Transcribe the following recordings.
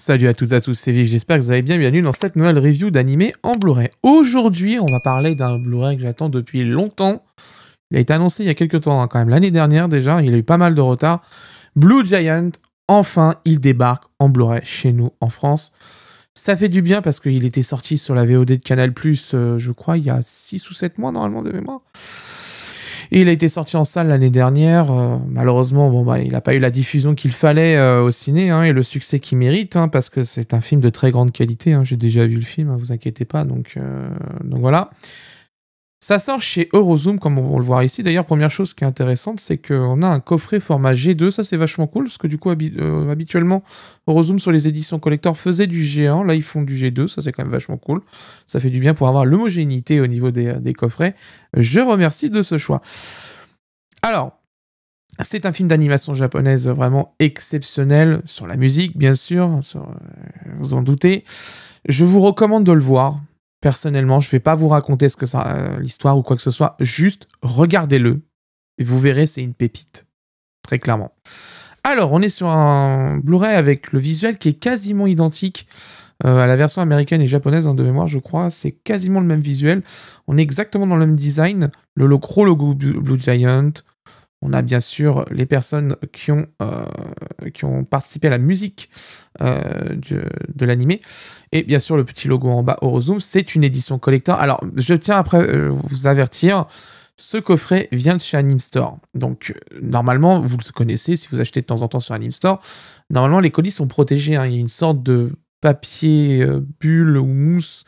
Salut à toutes et à tous, c'est Vic, j'espère que vous allez bien, bienvenue dans cette nouvelle review d'animé en Blu-ray. Aujourd'hui, on va parler d'un Blu-ray que j'attends depuis longtemps. Il a été annoncé il y a quelques temps, quand même, l'année dernière déjà, il a eu pas mal de retard. Blue Giant, enfin, il débarque en Blu-ray chez nous, en France. Ça fait du bien parce qu'il était sorti sur la VOD de Canal+, je crois, il y a 6 ou 7 mois, normalement, de mémoire. Et il a été sorti en salle l'année dernière. Malheureusement, il n'a pas eu la diffusion qu'il fallait au ciné et le succès qu'il mérite, parce que c'est un film de très grande qualité. J'ai déjà vu le film, vous inquiétez pas. Donc voilà. Ça sort chez Eurozoom, comme on va le voir ici. D'ailleurs, première chose qui est intéressante, c'est qu'on a un coffret format G2. Ça, c'est vachement cool, parce que du coup, habituellement, Eurozoom, sur les éditions collector, faisait du G1. Là, ils font du G2. Ça, c'est quand même vachement cool. Ça fait du bien pour avoir l'homogénéité au niveau des coffrets. Je remercie de ce choix. Alors, c'est un film d'animation japonaise vraiment exceptionnel, sur la musique, bien sûr, vous en doutez. Je vous recommande de le voir. Personnellement, je ne vais pas vous raconter l'histoire ou quoi que ce soit, juste regardez-le et vous verrez, c'est une pépite, très clairement. Alors, on est sur un Blu-ray avec le visuel qui est quasiment identique à la version américaine et japonaise, de mémoire, je crois. C'est quasiment le même visuel. On est exactement dans le même design. Le gros logo Blue Giant. On a bien sûr les personnes qui ont participé à la musique de l'animé. Et bien sûr, le petit logo en bas, Eurozoom, c'est une édition collector. Alors, je tiens après vous avertir, ce coffret vient de chez Anime Store. Donc, normalement, vous le connaissez, si vous achetez de temps en temps sur Anime Store, normalement, les colis sont protégés. Il y a une sorte de papier bulle ou mousse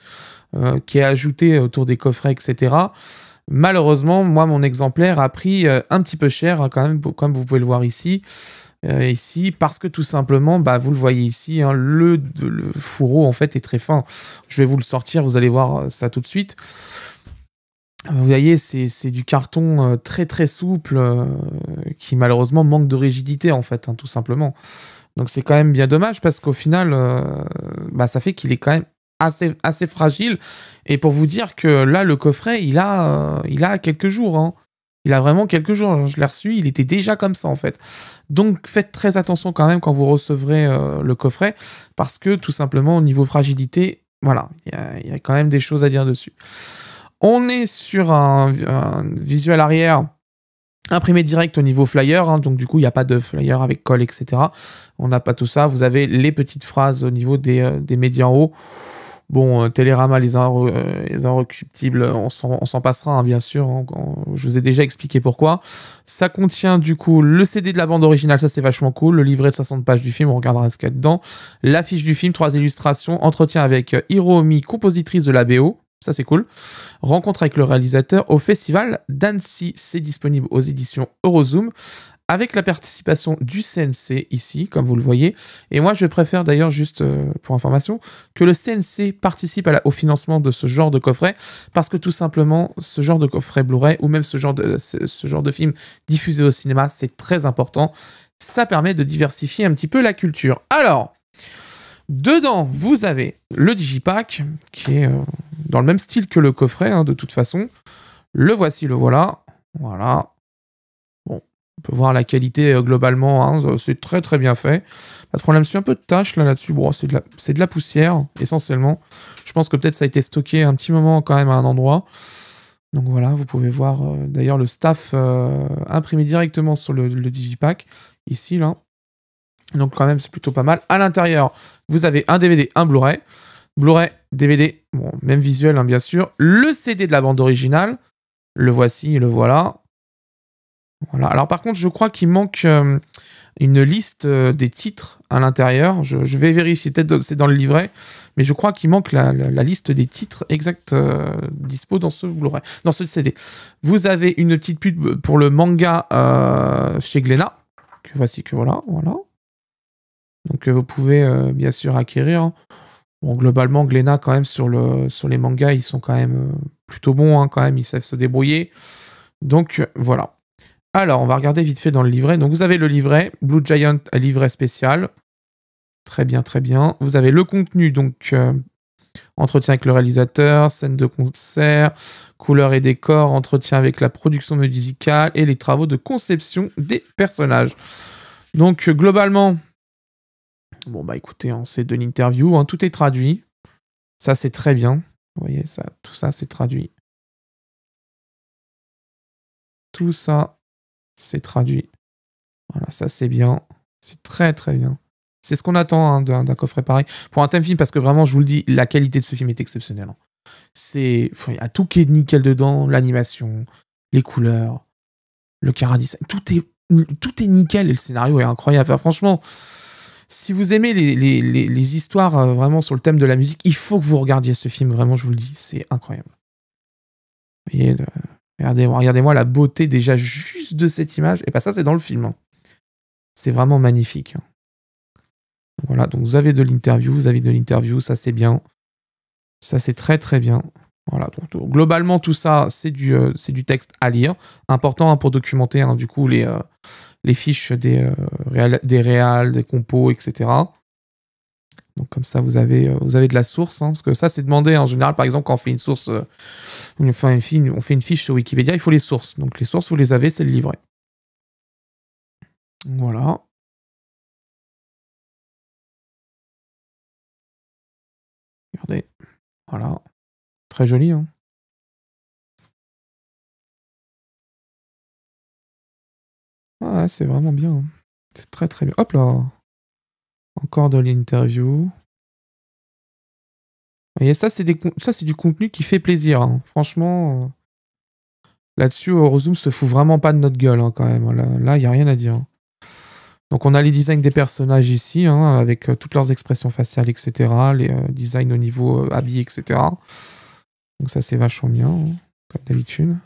qui est ajouté autour des coffrets, etc. Malheureusement, moi, mon exemplaire a pris un petit peu cher, quand même, comme vous pouvez le voir ici, parce que tout simplement, vous le voyez ici, le fourreau, en fait, est très fin. Je vais vous le sortir, vous allez voir ça tout de suite. Vous voyez, c'est du carton très très souple, qui malheureusement manque de rigidité, en fait, tout simplement. Donc c'est quand même bien dommage, parce qu'au final, ça fait qu'il est quand même assez fragile, et pour vous dire que là le coffret il a quelques jours, il a vraiment quelques jours, je l'ai reçu, il était déjà comme ça en fait, donc faites très attention quand même quand vous recevrez le coffret, parce que tout simplement au niveau fragilité, voilà, il y a quand même des choses à dire dessus. On est sur un visuel arrière imprimé direct au niveau flyer, donc du coup il n'y a pas de flyer avec colle, etc. On n'a pas tout ça, vous avez les petites phrases au niveau des médias en haut. Bon, Télérama, les inrecuptibles, on s'en passera, bien sûr. Je vous ai déjà expliqué pourquoi. Ça contient du coup le CD de la bande originale, ça c'est vachement cool. Le livret de 60 pages du film, on regardera ce qu'il y a dedans. L'affiche du film, 3 illustrations. Entretien avec Hiromi, compositrice de la BO. Ça c'est cool. Rencontre avec le réalisateur au festival d'Annecy. C'est disponible aux éditions Eurozoom, avec la participation du CNC ici, comme vous le voyez. Et moi, je préfère d'ailleurs, juste pour information, que le CNC participe au financement de ce genre de coffret, parce que tout simplement, ce genre de coffret Blu-ray, ou même ce genre de film diffusé au cinéma, c'est très important. Ça permet de diversifier un petit peu la culture. Alors, dedans, vous avez le Digipack, qui est dans le même style que le coffret, de toute façon. Le voici, le voilà. Voilà. On peut voir la qualité globalement, c'est très très bien fait. Pas de problème, c'est un peu de tâches là-dessus. Bon, c'est de la poussière, essentiellement. Je pense que peut-être ça a été stocké un petit moment quand même à un endroit. Donc voilà, vous pouvez voir d'ailleurs le staff imprimé directement sur le Digipack, ici, là. Donc quand même, c'est plutôt pas mal. À l'intérieur, vous avez un DVD, un Blu-ray. Blu-ray, DVD, bon, même visuel, bien sûr. Le CD de la bande originale. Le voici, le voilà. Voilà. Alors par contre, je crois qu'il manque une liste des titres à l'intérieur. Je vais vérifier, peut-être c'est dans le livret, mais je crois qu'il manque la liste des titres exacts dispo dans ce Blu-ray, dans ce CD. Vous avez une petite pub pour le manga chez Glénat, que voici, que voilà. Donc vous pouvez bien sûr acquérir. Bon, globalement, Glénat, quand même, sur les mangas, ils sont quand même plutôt bons, quand même, ils savent se débrouiller. Donc voilà. Alors, on va regarder vite fait dans le livret. Donc, vous avez le livret, Blue Giant, livret spécial. Très bien, très bien. Vous avez le contenu, donc, entretien avec le réalisateur, scène de concert, couleurs et décors, entretien avec la production musicale et les travaux de conception des personnages. Donc, globalement, Bon, bah écoutez, hein, c'est de l'interview, hein, tout est traduit. Ça, c'est très bien. Vous voyez, ça, tout ça, c'est traduit. Tout ça, c'est traduit. Voilà, ça, c'est bien. C'est très, très bien. C'est ce qu'on attend hein, d'un coffret pareil. Pour un thème film, parce que vraiment, je vous le dis, la qualité de ce film est exceptionnelle. Hein. Il y a tout qui est nickel dedans, l'animation, les couleurs, le chara-design, tout est nickel et le scénario est incroyable. Enfin, franchement, si vous aimez les histoires vraiment sur le thème de la musique, il faut que vous regardiez ce film, vraiment, je vous le dis, c'est incroyable. Vous voyez, regardez-moi la beauté déjà juste de cette image. Et pas ça, c'est dans le film. Hein. C'est vraiment magnifique. Hein. Voilà, donc vous avez de l'interview, ça c'est bien. Ça c'est très très bien. Voilà, donc globalement tout ça c'est du texte à lire. Important hein, pour documenter hein, du coup les fiches des réals, des compos, etc. Donc comme ça vous avez de la source, hein, parce que ça c'est demandé hein, en général par exemple quand on fait une source, on fait une fiche sur Wikipédia, il faut les sources. Donc les sources vous les avez, c'est le livret. Voilà. Regardez. Voilà. Très joli, hein. Ah ouais, c'est vraiment bien. Hein. C'est très très bien. Hop là. Encore de l'interview. Vous voyez, ça c'est du contenu qui fait plaisir. Hein. Franchement, là-dessus, Eurozoom se fout vraiment pas de notre gueule hein, quand même. Là, il n'y a rien à dire. Hein. Donc on a les designs des personnages ici, hein, avec toutes leurs expressions faciales, etc. Les designs au niveau habillé, etc. Donc ça c'est vachement bien, hein, comme d'habitude.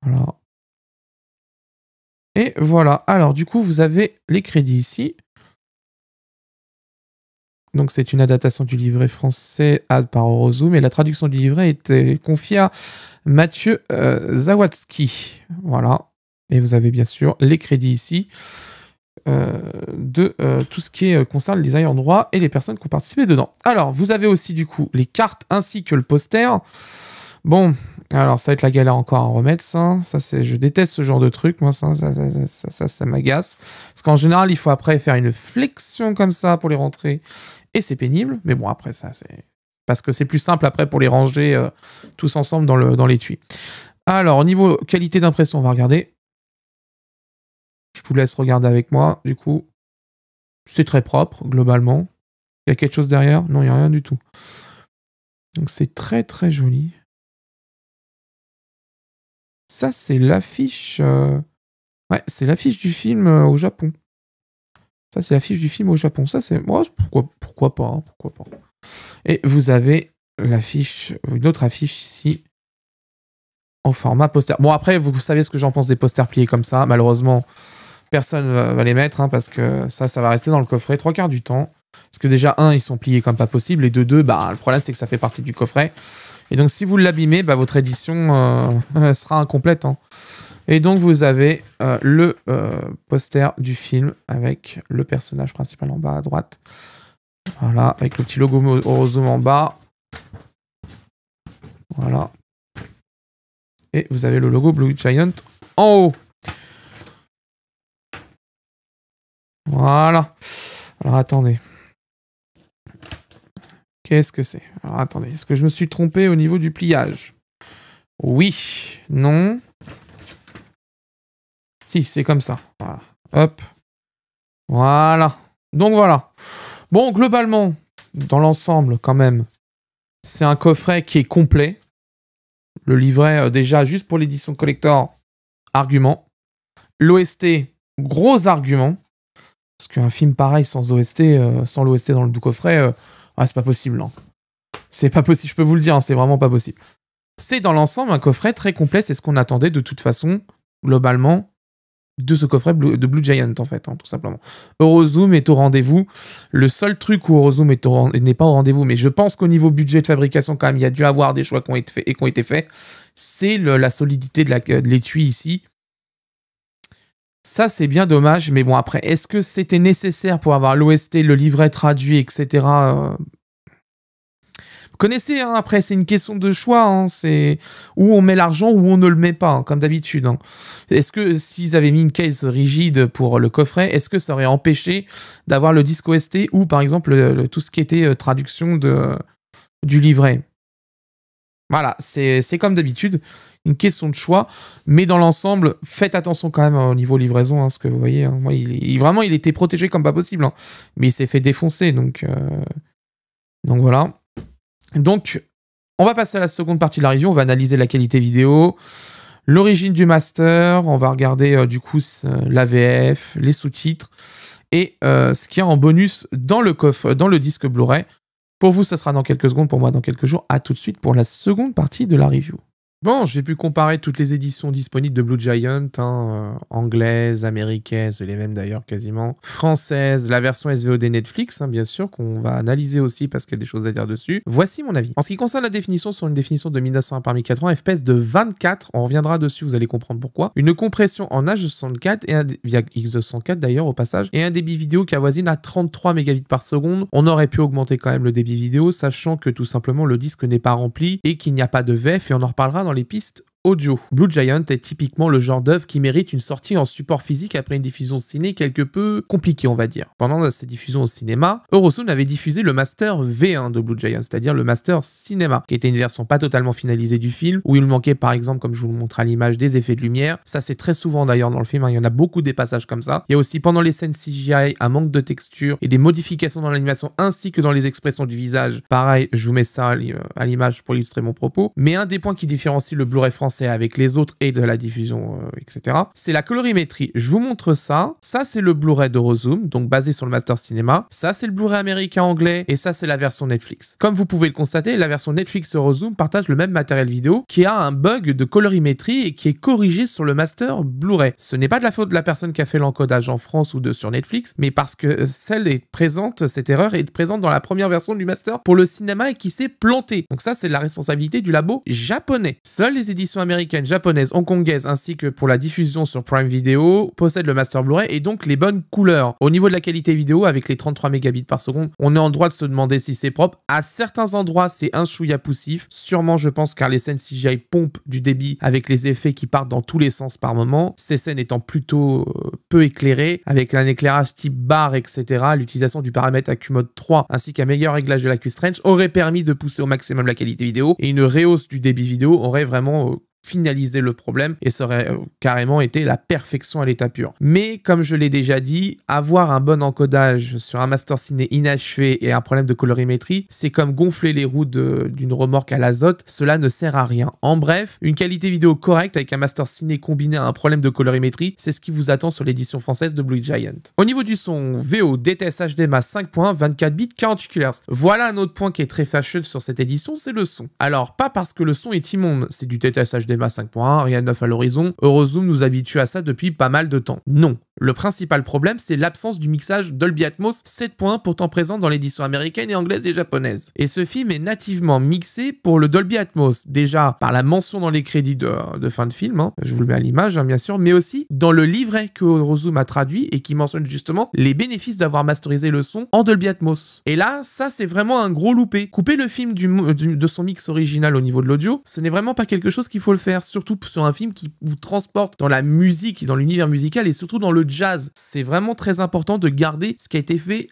Voilà. Et voilà. Alors du coup, vous avez les crédits ici. Donc c'est une adaptation du livret français par Eurozoom et la traduction du livret a été confiée à Mathieu Zawadzki. Voilà. Et vous avez bien sûr les crédits ici de tout ce qui concerne les ayants droit et les personnes qui ont participé dedans. Alors, vous avez aussi du coup les cartes ainsi que le poster. Bon, alors ça va être la galère encore à remettre ça. Je déteste ce genre de truc, moi ça m'agace. Parce qu'en général, il faut après faire une flexion comme ça pour les rentrer. Et c'est pénible, mais bon après ça c'est... Parce que c'est plus simple après pour les ranger tous ensemble dans l'étui. Alors, au niveau qualité d'impression, on va regarder. Je vous laisse regarder avec moi, du coup. C'est très propre, globalement. Il y a quelque chose derrière? Non, il n'y a rien du tout. Donc c'est très très joli. Ça, c'est l'affiche... Ouais, c'est l'affiche du film au Japon. Ça, c'est l'affiche du film au Japon. Ça, c'est... Ouais, pourquoi pas, hein, pourquoi pas. Et vous avez l'affiche... Une autre affiche ici. En format poster. Bon, après, vous savez ce que j'en pense des posters pliés comme ça. Malheureusement, personne va les mettre, hein, parce que ça va rester dans le coffret 3/4 du temps. Parce que déjà, ils sont pliés comme pas possible. Et de deux, le problème, c'est que ça fait partie du coffret. Et donc, si vous l'abîmez, votre édition sera incomplète. Hein. Et donc, vous avez le poster du film avec le personnage principal en bas à droite. Voilà, avec le petit logo Eurozoom en bas. Voilà. Et vous avez le logo Blue Giant en haut. Voilà. Alors, attendez. Qu'est-ce que c'est? Alors, attendez. Est-ce que je me suis trompé au niveau du pliage? Oui. Non. Si, c'est comme ça. Voilà. Hop. Voilà. Donc, voilà. Bon, globalement, dans l'ensemble, quand même, c'est un coffret qui est complet. Le livret, déjà, juste pour l'édition collector, argument. L'OST, gros argument. Parce qu'un film pareil sans OST, sans l'OST dans le coffret, c'est pas possible. Non. C'est pas possible, je peux vous le dire, hein, c'est vraiment pas possible. C'est dans l'ensemble un coffret très complet, c'est ce qu'on attendait de toute façon, globalement, de ce coffret de Blue Giant, en fait, hein, tout simplement. Eurozoom est au rendez-vous. Le seul truc où Eurozoom n'est pas au rendez-vous, mais je pense qu'au niveau budget de fabrication, quand même, il y a dû avoir des choix qui ont été faits, c'est la solidité de l'étui ici. Ça, c'est bien dommage, mais bon, après, est-ce que c'était nécessaire pour avoir l'OST, le livret traduit, etc. connaissez, hein, après, c'est une question de choix. Hein, c'est où on met l'argent, où on ne le met pas, hein, comme d'habitude. Hein. Est-ce que s'ils avaient mis une case rigide pour le coffret, est-ce que ça aurait empêché d'avoir le disque OST ou, par exemple, tout ce qui était traduction du livret? Voilà, c'est comme d'habitude, une question de choix, mais dans l'ensemble, faites attention quand même au niveau livraison, hein, ce que vous voyez. Hein. Moi, vraiment, il était protégé comme pas possible, hein, mais il s'est fait défoncer, donc voilà. Donc, on va passer à la seconde partie de la review, on va analyser la qualité vidéo, l'origine du master, on va regarder du coup l'AVF, les sous-titres, et ce qu'il y a en bonus dans le coffre, dans le disque Blu-ray. Pour vous, ça sera dans quelques secondes, pour moi dans quelques jours. À tout de suite pour la seconde partie de la review. Bon, j'ai pu comparer toutes les éditions disponibles de Blue Giant, hein, anglaises, américaines, c'est les mêmes d'ailleurs quasiment, françaises, la version SVOD Netflix, hein, bien sûr, qu'on va analyser aussi parce qu'il y a des choses à dire dessus. Voici mon avis. En ce qui concerne la définition, sur une définition de 1901 par 1080, FPS de 24, on reviendra dessus, vous allez comprendre pourquoi. Une compression en H264, via X264 d'ailleurs au passage, et un débit vidéo qui avoisine à 33 mégabits par seconde. On aurait pu augmenter quand même le débit vidéo, sachant que tout simplement le disque n'est pas rempli et qu'il n'y a pas de VF, et on en reparlera dans les pistes audio. Blue Giant est typiquement le genre d'œuvre qui mérite une sortie en support physique après une diffusion ciné quelque peu compliquée, on va dire. Pendant ses diffusions au cinéma, Eurozoom avait diffusé le master V1 de Blue Giant, c'est-à-dire le master cinéma, qui était une version pas totalement finalisée du film, où il manquait par exemple, comme je vous le montre à l'image, des effets de lumière. Ça c'est très souvent d'ailleurs dans le film, hein. Il y en a beaucoup des passages comme ça. Il y a aussi pendant les scènes CGI un manque de texture et des modifications dans l'animation ainsi que dans les expressions du visage. Pareil, je vous mets ça à l'image pour illustrer mon propos. Mais un des points qui différencie le Blu-ray français avec les autres et de la diffusion, etc. c'est la colorimétrie. Je vous montre ça. Ça, c'est le Blu-ray d'Eurozoom, donc basé sur le Master Cinéma. Ça, c'est le Blu-ray américain anglais. Et ça, c'est la version Netflix. Comme vous pouvez le constater, la version Netflix Eurozoom partage le même matériel vidéo qui a un bug de colorimétrie et qui est corrigé sur le Master Blu-ray. Ce n'est pas de la faute de la personne qui a fait l'encodage en France ou sur Netflix, mais parce que cette erreur est présente dans la première version du Master pour le cinéma et qui s'est plantée. Donc ça, c'est la responsabilité du labo japonais. Seules les éditions américaines, japonaises, hongkongaises ainsi que pour la diffusion sur Prime Video possèdent le Master Blu-ray et donc les bonnes couleurs. Au niveau de la qualité vidéo, avec les 33 mégabits par seconde, on est en droit de se demander si c'est propre. À certains endroits, c'est un chouïa poussif. Sûrement, je pense, car les scènes CGI pompent du débit avec les effets qui partent dans tous les sens par moment. Ces scènes étant plutôt peu éclairées, avec un éclairage type bar, etc. L'utilisation du paramètre AcuMode 3 ainsi qu'un meilleur réglage de la Q-Strange aurait permis de pousser au maximum la qualité vidéo et une rehausse du débit vidéo aurait vraiment finaliser le problème et ça aurait carrément été la perfection à l'état pur. Mais comme je l'ai déjà dit, avoir un bon encodage sur un master ciné inachevé et un problème de colorimétrie, c'est comme gonfler les roues d'une remorque à l'azote, cela ne sert à rien. En bref, une qualité vidéo correcte avec un master ciné combiné à un problème de colorimétrie, c'est ce qui vous attend sur l'édition française de Blue Giant. Au niveau du son, VO, DTS HDMI 5.1, 24 bits, 48 kHz. Voilà un autre point qui est très fâcheux sur cette édition, c'est le son. Alors, pas parce que le son est immonde, c'est du DTS HDMI 5.1, rien de neuf à l'horizon, Eurozoom nous habitue à ça depuis pas mal de temps. Non. Le principal problème, c'est l'absence du mixage Dolby Atmos 7.1 pourtant présent dans l'édition américaine et anglaise et japonaise. Et ce film est nativement mixé pour le Dolby Atmos, déjà par la mention dans les crédits de fin de film, hein, je vous le mets à l'image bien sûr, mais aussi dans le livret que Eurozoom a traduit et qui mentionne justement les bénéfices d'avoir masterisé le son en Dolby Atmos. Et là, ça c'est vraiment un gros loupé. Couper le film de son mix original au niveau de l'audio, ce n'est vraiment pas quelque chose qu'il faut le faire, surtout sur un film qui vous transporte dans la musique, dans l'univers musical et surtout dans le jazz. C'est vraiment très important de garder ce qui a été fait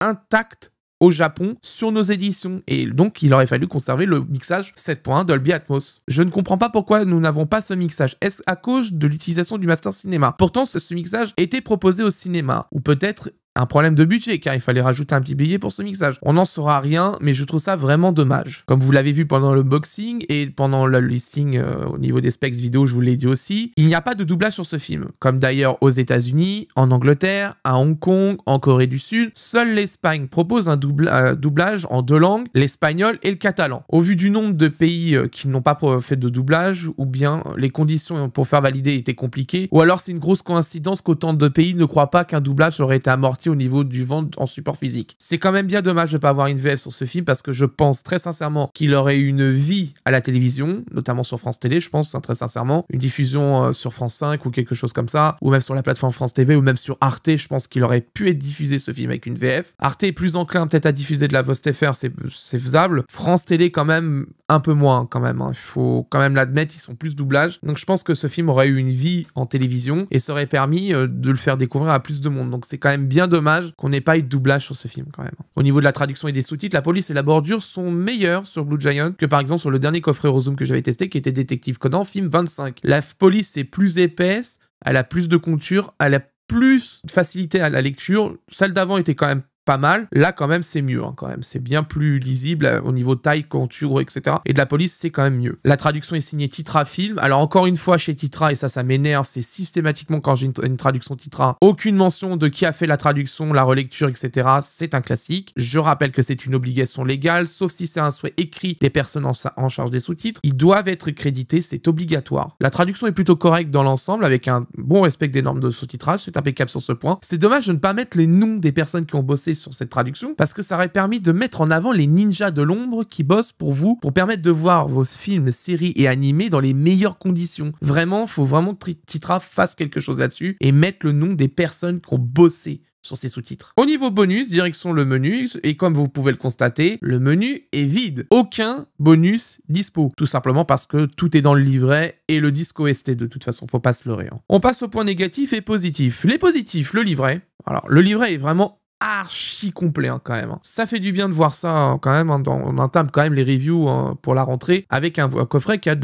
intact au Japon sur nos éditions et donc il aurait fallu conserver le mixage 7.1 Dolby Atmos. Je ne comprends pas pourquoi nous n'avons pas ce mixage. Est-ce à cause de l'utilisation du Master Cinéma? Pourtant ce mixage était proposé au cinéma ou peut-être un problème de budget, car il fallait rajouter un petit billet pour ce mixage. On n'en saura rien, mais je trouve ça vraiment dommage. Comme vous l'avez vu pendant le boxing et pendant le listing au niveau des specs vidéo, je vous l'ai dit aussi, il n'y a pas de doublage sur ce film. Comme d'ailleurs aux États-Unis, en Angleterre, à Hong Kong, en Corée du Sud, seule l'Espagne propose un doublage en deux langues, l'espagnol et le catalan. Au vu du nombre de pays qui n'ont pas fait de doublage, ou bien les conditions pour faire valider étaient compliquées, ou alors c'est une grosse coïncidence qu'autant de pays ne croient pas qu'un doublage aurait été amorti partie au niveau du ventre en support physique. C'est quand même bien dommage de pas avoir une VF sur ce film parce que je pense très sincèrement qu'il aurait eu une vie à la télévision, notamment sur France Télé, je pense, hein, très sincèrement. Une diffusion sur France 5 ou quelque chose comme ça, ou même sur la plateforme France TV, ou même sur Arte, je pense qu'il aurait pu être diffusé ce film avec une VF. Arte est plus enclin peut-être à diffuser de la VOST-FR, c'est faisable. France Télé quand même, un peu moins quand même, hein. Il faut quand même l'admettre, ils sont plus doublage. Donc je pense que ce film aurait eu une vie en télévision et ça aurait permis de le faire découvrir à plus de monde. Donc c'est quand même bien dommage qu'on n'ait pas eu de doublage sur ce film quand même. Au niveau de la traduction et des sous-titres, La Police et la Bordure sont meilleurs sur Blue Giant que par exemple sur le dernier coffret Eurozoom que j'avais testé qui était Détective Conan, film 25. La Police est plus épaisse, elle a plus de contours, elle a plus de facilité à la lecture. Celle d'avant était quand même pas mal. Là, quand même, c'est mieux, hein, quand même. C'est bien plus lisible au niveau taille, contour, etc. Et de La Police, c'est quand même mieux. La traduction est signée Titra Film. Alors, encore une fois, chez Titra, et ça m'énerve, c'est systématiquement quand j'ai une traduction Titra, aucune mention de qui a fait la traduction, la relecture, etc. C'est un classique. Je rappelle que c'est une obligation légale, sauf si c'est un souhait écrit des personnes en charge des sous-titres. Ils doivent être crédités, c'est obligatoire. La traduction est plutôt correcte dans l'ensemble, avec un bon respect des normes de sous-titrage. C'est impeccable sur ce point. C'est dommage de ne pas mettre les noms des personnes qui ont bossé sur cette traduction parce que ça aurait permis de mettre en avant les ninjas de l'ombre qui bossent pour vous pour permettre de voir vos films, séries et animés dans les meilleures conditions. Vraiment, faut vraiment que Titra fasse quelque chose là-dessus et mettre le nom des personnes qui ont bossé sur ces sous-titres. Au niveau bonus, direction le menu, et comme vous pouvez le constater, le menu est vide. Aucun bonus dispo. Tout simplement parce que tout est dans le livret et le disque OST de toute façon, faut pas se leurrer. Hein. On passe au point négatif et positif. Les positifs, le livret. Alors, le livret est vraiment archi complet hein, quand même. Ça fait du bien de voir ça hein, quand même. Hein, on entame quand même les reviews hein, pour la rentrée avec un coffret qui a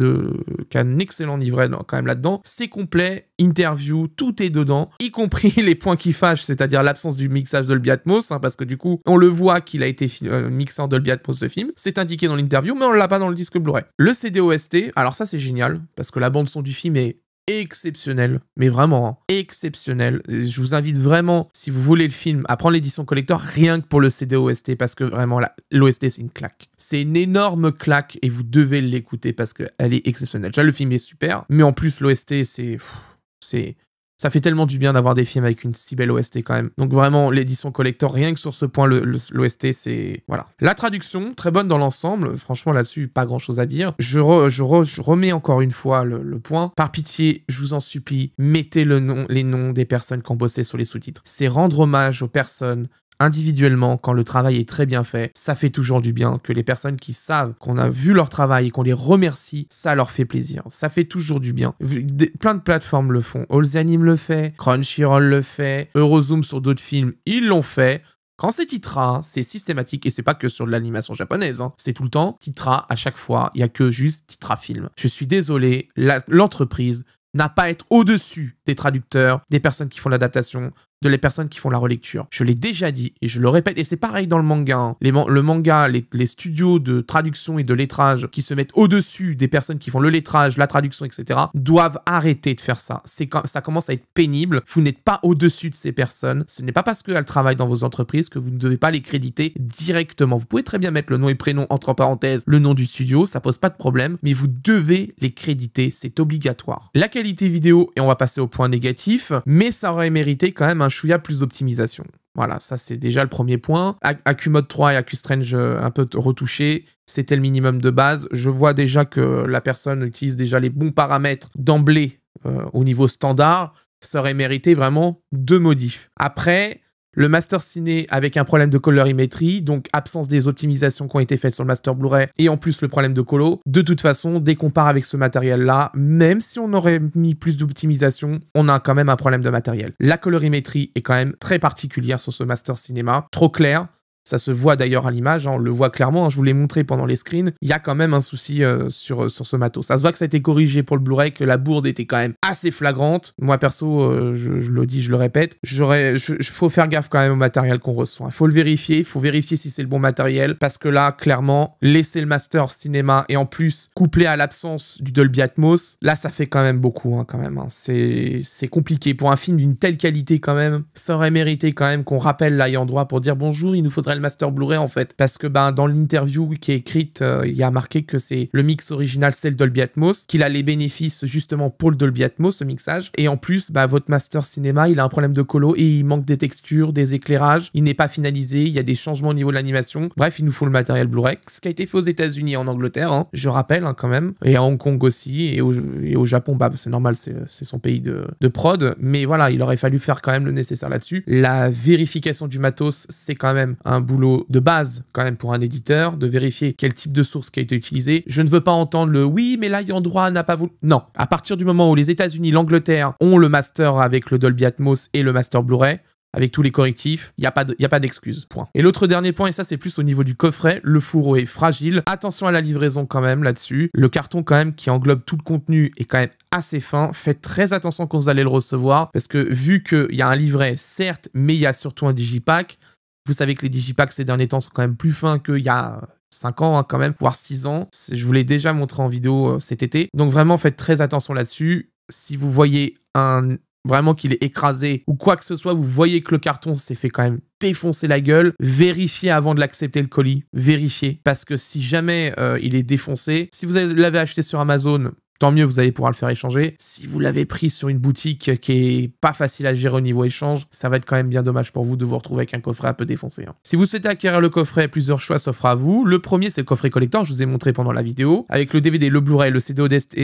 un excellent livret quand même là-dedans. C'est complet, interview, tout est dedans, y compris les points qui fâchent, c'est-à-dire l'absence du mixage Dolby Atmos, hein, parce que du coup, on le voit qu'il a été mixé en Dolby Atmos ce film. C'est indiqué dans l'interview, mais on l'a pas dans le disque Blu-ray. Le CD OST, alors ça c'est génial, parce que la bande son du film est exceptionnel, mais vraiment hein, exceptionnel. Je vous invite vraiment, si vous voulez le film, à prendre l'édition collector rien que pour le CD OST parce que vraiment l'OST c'est une claque. C'est une énorme claque et vous devez l'écouter parce qu'elle est exceptionnelle. Déjà le film est super, mais en plus l'OST ça fait tellement du bien d'avoir des films avec une si belle OST quand même. Donc vraiment, l'édition collector, rien que sur ce point, l'OST, c'est... Voilà. La traduction, très bonne dans l'ensemble. Franchement, là-dessus, pas grand-chose à dire. Je remets encore une fois le point. Par pitié, je vous en supplie, mettez les noms des personnes qui ont bossé sur les sous-titres. C'est rendre hommage aux personnes individuellement, quand le travail est très bien fait, ça fait toujours du bien que les personnes qui savent qu'on a vu leur travail et qu'on les remercie, ça leur fait plaisir. Ça fait toujours du bien. Plein de plateformes le font. All the Anime le fait, Crunchyroll le fait, Eurozoom sur d'autres films, ils l'ont fait. Quand c'est Titra, c'est systématique et c'est pas que sur de l'animation japonaise, hein. C'est tout le temps Titra à chaque fois, il y a que juste Titra Film. Je suis désolé, l'entreprise n'a pas à être au-dessus des traducteurs, des personnes qui font l'adaptation, de les personnes qui font la relecture. Je l'ai déjà dit et je le répète, et c'est pareil dans le manga. Hein. Le manga, les studios de traduction et de lettrage qui se mettent au-dessus des personnes qui font le lettrage, la traduction, etc., doivent arrêter de faire ça. Ça commence à être pénible. Vous n'êtes pas au-dessus de ces personnes. Ce n'est pas parce qu'elles travaillent dans vos entreprises que vous ne devez pas les créditer directement. Vous pouvez très bien mettre le nom et prénom entre parenthèses, le nom du studio, ça pose pas de problème, mais vous devez les créditer, c'est obligatoire. La qualité vidéo, et on va passer au point négatif, mais ça aurait mérité quand même un chouïa plus d'optimisation. Voilà, ça c'est déjà le premier point. AccuMode 3 et AccuStrange un peu retouchés, c'était le minimum de base. Je vois déjà que la personne utilise déjà les bons paramètres d'emblée au niveau standard. Ça aurait mérité vraiment 2 modifs. Après, le Master Ciné avec un problème de colorimétrie, donc absence des optimisations qui ont été faites sur le Master Blu-ray, et en plus le problème de colo. De toute façon, dès qu'on part avec ce matériel-là, même si on aurait mis plus d'optimisation, on a quand même un problème de matériel. La colorimétrie est quand même très particulière sur ce Master Cinéma, trop clair. Ça se voit d'ailleurs à l'image, hein, on le voit clairement, hein, je vous l'ai montré pendant les screens. Il y a quand même un souci sur ce matos. Ça se voit que ça a été corrigé pour le Blu-ray, que la bourde était quand même assez flagrante. Moi perso, je le dis, je le répète, faut faire gaffe quand même au matériel qu'on reçoit. Il faut le vérifier, il faut vérifier si c'est le bon matériel, parce que là, clairement, laisser le Master Cinéma et en plus couplé à l'absence du Dolby Atmos, là ça fait quand même beaucoup, hein, quand même. Hein. C'est compliqué. Pour un film d'une telle qualité quand même, ça aurait mérité quand même qu'on rappelle l'ayant droit pour dire bonjour, il nous faudrait matériel master Blu-ray en fait, parce que dans l'interview qui est écrite, il y a marqué que c'est le mix original, c'est le Dolby Atmos, qu'il a les bénéfices justement pour le Dolby Atmos, ce mixage, et en plus, votre master cinéma, il a un problème de colo et il manque des textures, des éclairages, il n'est pas finalisé, il y a des changements au niveau de l'animation. Bref, il nous faut le matériel Blu-ray, ce qui a été fait aux États-Unis et en Angleterre, hein, je rappelle quand même, et à Hong Kong aussi, et au Japon, c'est normal, c'est son pays de prod, mais voilà, il aurait fallu faire quand même le nécessaire là-dessus. La vérification du matos, c'est quand même un boulot de base quand même pour un éditeur, de vérifier quel type de source qui a été utilisé. Je ne veux pas entendre le oui, mais là, Ayant Droit n'a pas voulu. Non, à partir du moment où les États-Unis, l'Angleterre ont le master avec le Dolby Atmos et le master Blu-ray, avec tous les correctifs, il n'y a pas d'excuse, point. Et l'autre dernier point, et ça c'est plus au niveau du coffret, le fourreau est fragile. Attention à la livraison quand même là-dessus. Le carton quand même qui englobe tout le contenu est quand même assez fin. Faites très attention quand vous allez le recevoir, parce que vu qu'il y a un livret, certes, mais il y a surtout un digipack. Vous savez que les digipacks ces derniers temps sont quand même plus fins qu'il y a 5 ans quand même, voire 6 ans. Je vous l'ai déjà montré en vidéo cet été. Donc vraiment, faites très attention là-dessus. Si vous voyez vraiment qu'il est écrasé ou quoi que ce soit, vous voyez que le carton s'est fait quand même défoncer la gueule, vérifiez avant de l'accepter le colis, vérifiez, parce que si jamais il est défoncé, si vous l'avez acheté sur Amazon, tant mieux, vous allez pouvoir le faire échanger. Si vous l'avez pris sur une boutique qui est pas facile à gérer au niveau échange, ça va être quand même bien dommage pour vous de vous retrouver avec un coffret un peu défoncé. Si vous souhaitez acquérir le coffret, plusieurs choix s'offrent à vous. Le premier, c'est le coffret collector, je vous ai montré pendant la vidéo, avec le DVD, le Blu-ray, le CD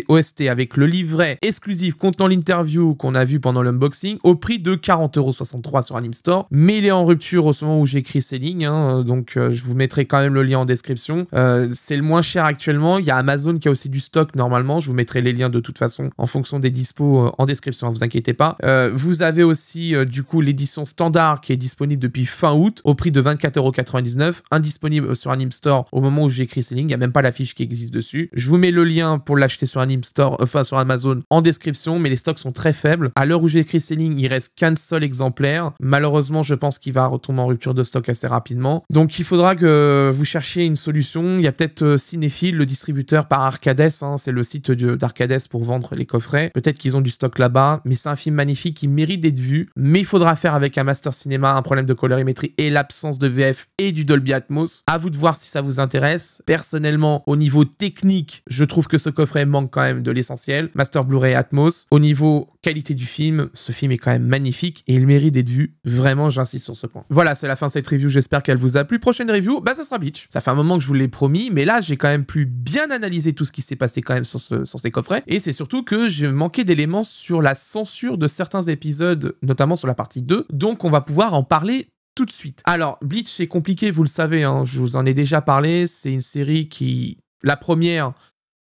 OST, avec le livret exclusif contenant l'interview qu'on a vu pendant l'unboxing, au prix de 40,63 € sur Anime Store. Mais il est en rupture au moment où j'écris ces lignes, donc je vous mettrai quand même le lien en description. C'est le moins cher actuellement. Il y a Amazon qui a aussi du stock normalement. Je vous mettrai les liens de toute façon en fonction des dispos en description, ne vous inquiétez pas. Vous avez aussi du coup l'édition standard qui est disponible depuis fin août au prix de 24,99 €, indisponible sur Anime Store au moment où j'écris ces lignes, il n'y a même pas la fiche qui existe dessus. Je vous mets le lien pour l'acheter sur Anime Store, enfin sur Amazon en description, mais les stocks sont très faibles. À l'heure où j'écris ces lignes, il reste qu'un seul exemplaire. Malheureusement, je pense qu'il va retomber en rupture de stock assez rapidement. Donc il faudra que vous cherchiez une solution. Il y a peut-être Cinéphile, le distributeur par Arcades, c'est le site d'Arcades pour vendre les coffrets. Peut-être qu'ils ont du stock là-bas, mais c'est un film magnifique qui mérite d'être vu. Mais il faudra faire avec un master cinéma, un problème de colorimétrie et l'absence de VF et du Dolby Atmos. À vous de voir si ça vous intéresse. Personnellement, au niveau technique, je trouve que ce coffret manque quand même de l'essentiel. Master Blu-ray Atmos. Au niveau qualité du film, ce film est quand même magnifique et il mérite d'être vu. Vraiment, j'insiste sur ce point. Voilà, c'est la fin de cette review. J'espère qu'elle vous a plu. Prochaine review, ça sera Bleach. Ça fait un moment que je vous l'ai promis, mais là, j'ai quand même pu bien analyser tout ce qui s'est passé quand même sur ces coffrets. Et c'est surtout que j'ai manqué d'éléments sur la censure de certains épisodes, notamment sur la partie 2. Donc, on va pouvoir en parler tout de suite. Alors, Bleach, c'est compliqué, vous le savez, je vous en ai déjà parlé. C'est une série qui... La première...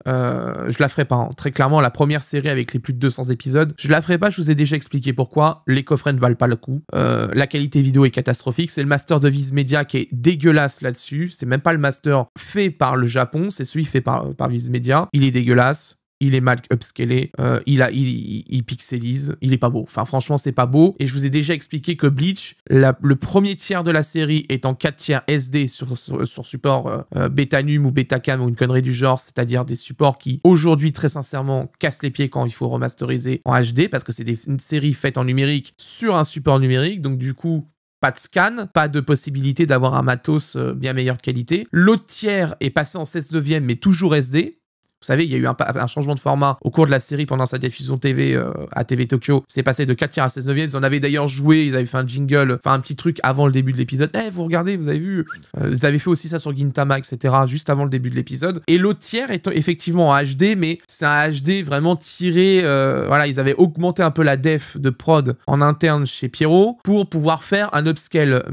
je la ferai pas, très clairement, la première série avec les plus de 200 épisodes, je la ferai pas, je vous ai déjà expliqué pourquoi. Les coffrets ne valent pas le coup, la qualité vidéo est catastrophique, c'est le master de Viz Media qui est dégueulasse là-dessus, c'est même pas le master fait par le Japon, c'est celui fait par Viz Media, il est dégueulasse. Il est mal upscalé, il pixelise, il est pas beau. Enfin, franchement, c'est pas beau. Et je vous ai déjà expliqué que Bleach, le premier tiers de la série est en 4 tiers SD sur support Betanum ou Betacam ou une connerie du genre, c'est-à-dire des supports qui, aujourd'hui, très sincèrement, cassent les pieds quand il faut remasteriser en HD, parce que c'est une série faite en numérique sur un support numérique, donc du coup... Pas de scan, pas de possibilité d'avoir un matos bien meilleure qualité. L'autre tiers est passé en 16/9, mais toujours SD. Vous savez, il y a eu un changement de format au cours de la série pendant sa diffusion TV à TV Tokyo. C'est passé de 4 tiers à 16/9. Ils en avaient d'ailleurs joué, ils avaient fait un jingle, enfin un petit truc avant le début de l'épisode. Vous regardez, vous avez vu. Ils avaient fait aussi ça sur Gintama, etc. juste avant le début de l'épisode. Et l'autre tiers est effectivement en HD, mais c'est un HD vraiment tiré. Voilà, ils avaient augmenté un peu la def de prod en interne chez Pierrot pour pouvoir faire un upscale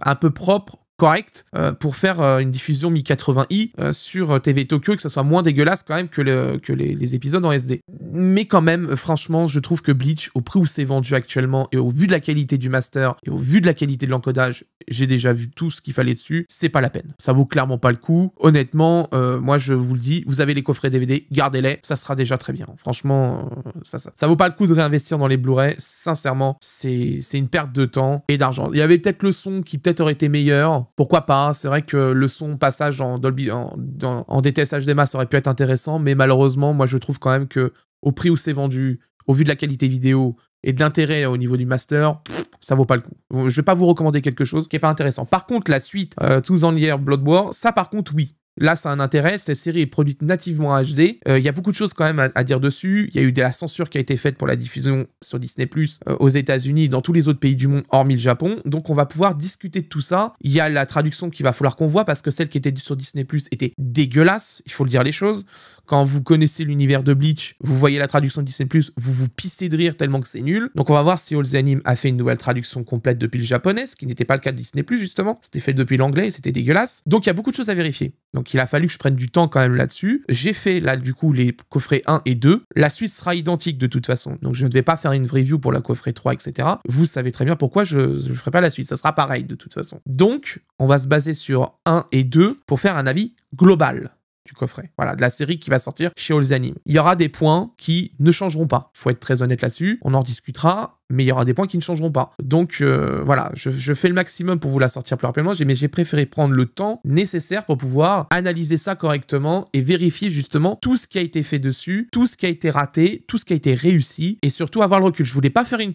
un peu propre, correct, pour faire une diffusion mi-80i sur TV Tokyo et que ça soit moins dégueulasse quand même que les épisodes en SD. Mais quand même, franchement, je trouve que Bleach, au prix où c'est vendu actuellement et au vu de la qualité du master et au vu de la qualité de l'encodage, j'ai déjà vu tout ce qu'il fallait dessus, c'est pas la peine. Ça vaut clairement pas le coup. Honnêtement, moi je vous le dis, vous avez les coffrets DVD, gardez-les, ça sera déjà très bien. Franchement, ça vaut pas le coup de réinvestir dans les Blu-ray. Sincèrement, c'est une perte de temps et d'argent. Il y avait peut-être le son qui peut-être aurait été meilleur. Pourquoi pas? C'est vrai que le son passage en Dolby, en DTS HDMI, ça aurait pu être intéressant, mais malheureusement, moi je trouve quand même que au prix où c'est vendu, au vu de la qualité vidéo et de l'intérêt au niveau du master, ça vaut pas le coup. Je vais pas vous recommander quelque chose qui est pas intéressant. Par contre, la suite, Tooth and Year Blood War, ça par contre, oui. Là, ça a un intérêt. Cette série est produite nativement en HD. Il y a beaucoup de choses quand même à dire dessus. Il y a eu de la censure qui a été faite pour la diffusion sur Disney+, aux États-Unis, dans tous les autres pays du monde, hormis le Japon. Donc, on va pouvoir discuter de tout ça. Il y a la traduction qu'il va falloir qu'on voit parce que celle qui était sur Disney+, était dégueulasse. Il faut le dire les choses. Quand vous connaissez l'univers de Bleach, vous voyez la traduction de Disney+, vous vous pissez de rire tellement que c'est nul. Donc, on va voir si All the Anime a fait une nouvelle traduction complète depuis le japonais, ce qui n'était pas le cas de Disney+, justement. C'était fait depuis l'anglais et c'était dégueulasse. Donc, il y a beaucoup de choses à vérifier. Donc, il a fallu que je prenne du temps quand même là-dessus. J'ai fait, là, du coup, les coffrets 1 et 2. La suite sera identique de toute façon. Donc, je ne vais pas faire une review pour la coffret 3, etc. Vous savez très bien pourquoi je ne ferai pas la suite. Ça sera pareil de toute façon. Donc, on va se baser sur 1 et 2 pour faire un avis global du coffret. Voilà, de la série qui va sortir chez All the Anime. Il y aura des points qui ne changeront pas. Faut être très honnête là-dessus. On en discutera, mais il y aura des points qui ne changeront pas. Donc voilà, je fais le maximum pour vous la sortir plus rapidement, mais j'ai préféré prendre le temps nécessaire pour pouvoir analyser ça correctement et vérifier justement tout ce qui a été fait dessus, tout ce qui a été raté, tout ce qui a été réussi, et surtout avoir le recul. Je voulais pas faire une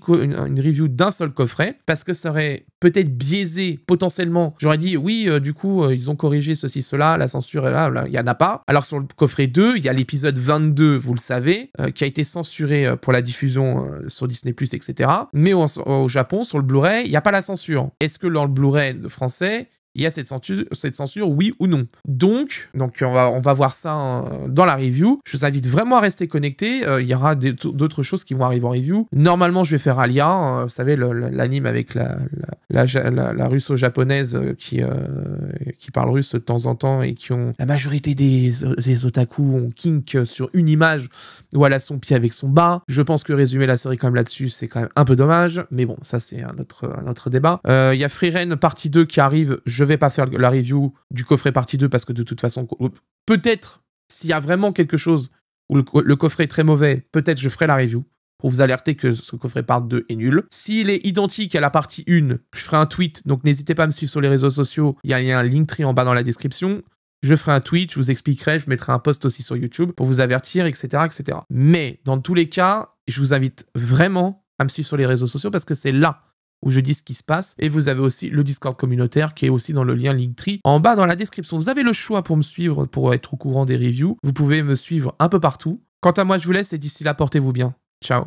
review d'un seul coffret, parce que ça aurait peut-être biaisé potentiellement. J'aurais dit, oui, du coup, ils ont corrigé ceci, cela, la censure est là, il n'y en a pas. Alors sur le coffret 2, il y a l'épisode 22, vous le savez, qui a été censuré pour la diffusion sur Disney+, etc. Mais au Japon, sur le Blu-ray, il n'y a pas la censure. Est-ce que dans le Blu-ray français, il y a cette censure, oui ou non? Donc on va voir ça dans la review. Je vous invite vraiment à rester connecté. Il y aura d'autres choses qui vont arriver en review. Normalement, je vais faire Alia, vous savez, l'anime avec la russo-japonaise qui parle russe de temps en temps et qui ont... La majorité des otaku ont kink sur une image où elle a son pied avec son bas. Je pense que résumer la série quand même là-dessus, c'est quand même un peu dommage. Mais bon, ça, c'est un autre débat. Il y a Frieren partie 2 qui arrive. Je vais pas faire la review du coffret partie 2 parce que de toute façon, peut-être s'il y a vraiment quelque chose où le coffret est très mauvais, peut-être je ferai la review pour vous alerter que ce coffret part 2 est nul. S'il est identique à la partie 1, je ferai un tweet, donc n'hésitez pas à me suivre sur les réseaux sociaux, il y a un Linktree en bas dans la description. Je ferai un tweet, je vous expliquerai, je mettrai un post aussi sur YouTube pour vous avertir, etc., etc. Mais dans tous les cas, je vous invite vraiment à me suivre sur les réseaux sociaux parce que c'est là où je dis ce qui se passe. Et vous avez aussi le Discord communautaire qui est aussi dans le lien Linktree en bas dans la description. Vous avez le choix pour me suivre, pour être au courant des reviews. Vous pouvez me suivre un peu partout. Quant à moi, je vous laisse et d'ici là, portez-vous bien. Ciao.